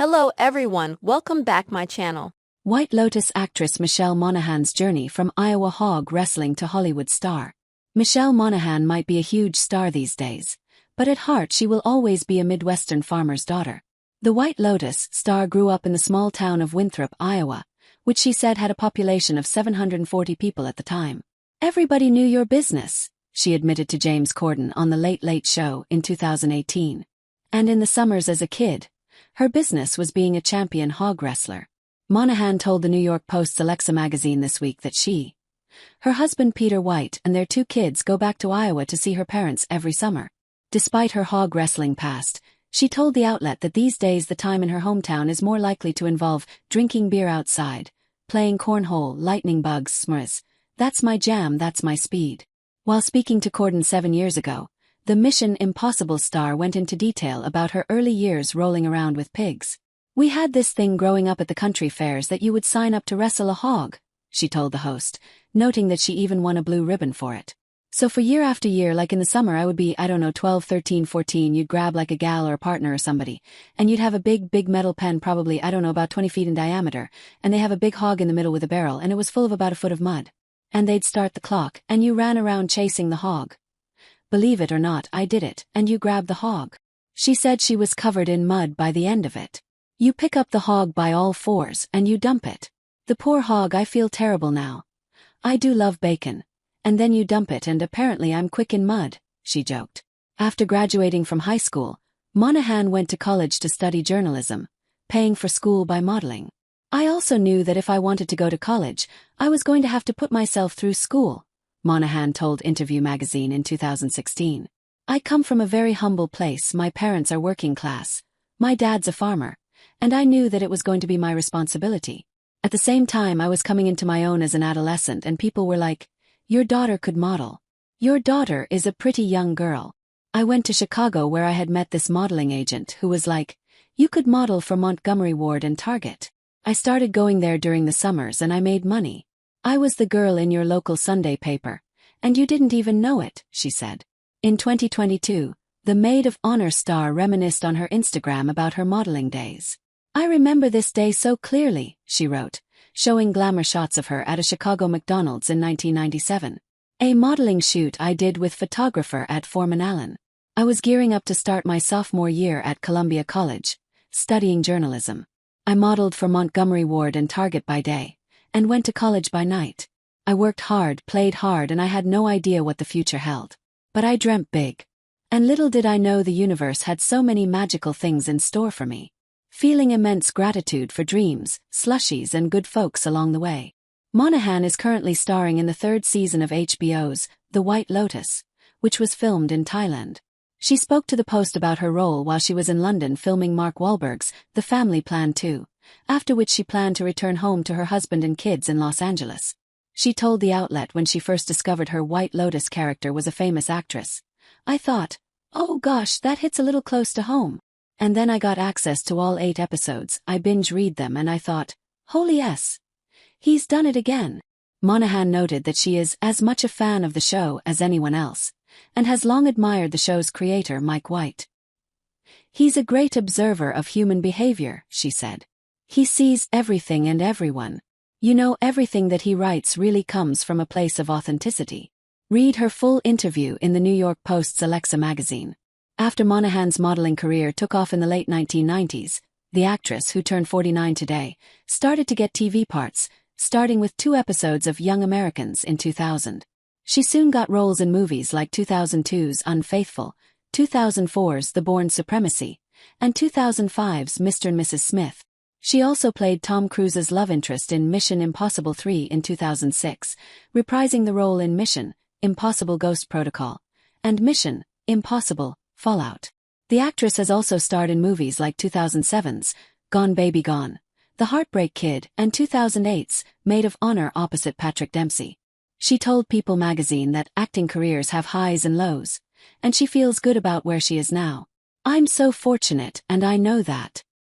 Hello everyone, welcome back my channel. White Lotus actress Michelle Monaghan's journey from Iowa hog wrestling to Hollywood star. Michelle Monaghan might be a huge star these days, but at heart she will always be a Midwestern farmer's daughter. The White Lotus star grew up in the small town of Winthrop, Iowa, which she said had a population of 740 people at the time. "Everybody knew your business," she admitted to James Corden on The Late Late Show in 2018. And in the summers as a kid, her business was being a champion hog wrestler. Monaghan told the New York Post's Alexa magazine this week that her husband Peter White and their 2 kids go back to Iowa to see her parents every summer. Despite her hog wrestling past, she told the outlet that these days the time in her hometown is more likely to involve drinking beer outside, playing cornhole, lightning bugs, smrs. "That's my jam, that's my speed." While speaking to Corden 7 years ago, the Mission Impossible star went into detail about her early years rolling around with pigs. "We had this thing growing up at the country fairs that you would sign up to wrestle a hog," she told the host, noting that she even won a blue ribbon for it. "So for year after year, like in the summer I would be, 12, 13, 14, you'd grab like a gal or a partner or somebody, and you'd have a big metal pen probably, about 20 feet in diameter, and they have a big hog in the middle with a barrel and it was full of about a foot of mud. And they'd start the clock, and you ran around chasing the hog. Believe it or not, I did it, and you grabbed the hog." She said she was covered in mud by the end of it. "You pick up the hog by all fours and you dump it. The poor hog, I feel terrible now. I do love bacon. And then you dump it and apparently I'm quick in mud," she joked. After graduating from high school, Monaghan went to college to study journalism, paying for school by modeling. "I also knew that if I wanted to go to college, I was going to have to put myself through school," Monaghan told Interview magazine in 2016. "I come from a very humble place, my parents are working class, my dad's a farmer, and I knew that it was going to be my responsibility. At the same time I was coming into my own as an adolescent and people were like, 'Your daughter could model. Your daughter is a pretty young girl.' I went to Chicago where I had met this modeling agent who was like, 'You could model for Montgomery Ward and Target.' I started going there during the summers and I made money. I was the girl in your local Sunday paper, and you didn't even know it," she said. In 2022, the Maid of Honor star reminisced on her Instagram about her modeling days. "I remember this day so clearly," she wrote, showing glamour shots of her at a Chicago McDonald's in 1997. "A modeling shoot I did with photographer at Foreman Allen. I was gearing up to start my sophomore year at Columbia College, studying journalism. I modeled for Montgomery Ward and Target by day, and went to college by night. I worked hard, played hard, and I had no idea what the future held. But I dreamt big. And little did I know the universe had so many magical things in store for me. Feeling immense gratitude for dreams, slushies, and good folks along the way." Monaghan is currently starring in the 3rd season of HBO's The White Lotus, which was filmed in Thailand. She spoke to the Post about her role while she was in London filming Mark Wahlberg's The Family Plan 2, after which she planned to return home to her husband and kids in Los Angeles. She told the outlet when she first discovered her White Lotus character was a famous actress, "I thought, oh gosh, that hits a little close to home. And then I got access to all 8 episodes, I binge-read them and I thought, holy yes, he's done it again." Monaghan noted that she is as much a fan of the show as anyone else, and has long admired the show's creator Mike White. "He's a great observer of human behavior," she said. "He sees everything and everyone. Everything that he writes really comes from a place of authenticity." Read her full interview in the New York Post's Alexa magazine. After Monaghan's modeling career took off in the late 1990s, the actress, who turned 49 today, started to get TV parts, starting with 2 episodes of Young Americans in 2000. She soon got roles in movies like 2002's Unfaithful, 2004's The Bourne Supremacy, and 2005's Mr. and Mrs. Smith. She also played Tom Cruise's love interest in Mission Impossible 3 in 2006, reprising the role in Mission Impossible Ghost Protocol and Mission Impossible Fallout. The actress has also starred in movies like 2007's Gone Baby Gone, The Heartbreak Kid, and 2008's Maid of Honor opposite Patrick Dempsey. She told People magazine that acting careers have highs and lows, and she feels good about where she is now. "I'm so fortunate and I know that.